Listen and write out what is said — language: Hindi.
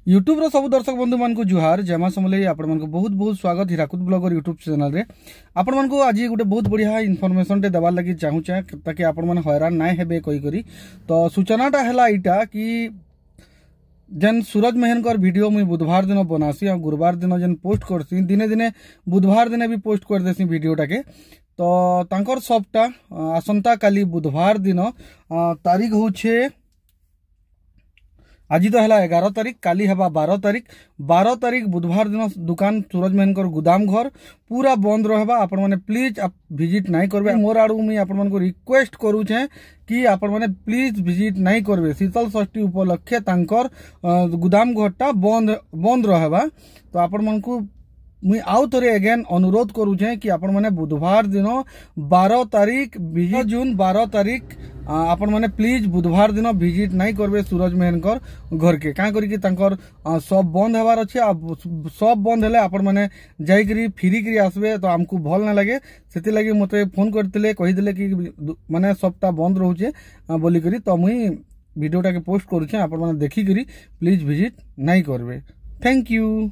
यूट्यूब रो सब दर्शक बंधु मान को जुहार जमा समले आपण मान को बहुत बहुत स्वागत हिराकुद ब्लॉगर यूट्यूब चैनल रे। आपण मान को आज गोटे बहुत बढ़िया इनफॉरमेशन टे देवार लगी चाहू ताकि आपण मान हैरान ना हेबे कोई करी। तो सूचनाटा हैला इटा कि जेन सूरज मेहनकर वीडियो मुई बुधवार दिन बनासी और गुरुवार दिन जेन पोस्ट करसी दिने दिने बुधवार दिन भी पोस्ट कर देसी वीडियोटा के। तो तांकर सबटा आसंता काली बुधवार दिन तारीख होछे आज तो है 11 तारीख काली हवा 12 तारीख बुधवार दिन दुकान सूरज मेहनकर गुदाम घर पूरा बंद रहबा। आपण माने प्लीज आप विजिट नहीं करबे। मोर आड़ू मुई आपण मान को रिक्वेस्ट करूछे कि आपण माने प्लीज विजिट नहीं करबे। शीतल षष्ठी उपलक्षे तांकर गुदाम घरटा बंद रहबा। तो आपण मान को मुई आउ थोड़े अगेन अनुरोध करूछे कि आपण माने बुधवार दिन 12 तारीख 20 जून 12 तारीख आपण माने प्लीज बुधवार दिन विजिट नहीं करबे सूरज मेहनकर घर के क्या करी तांकर सब बंद हबार अच्छे। सब बंद हेले आपण माने जाई करी फिरी करी आसबे तो हमको भल ना लगे। सेति लगी मते फोन करतिले कहि दिले कि माने सबटा बंद रहउचे बोली करी। तो मुई वीडियोटा के पोस्ट करूछे आपण माने देखि करी प्लीज विजिट नहीं करबे। Thank you.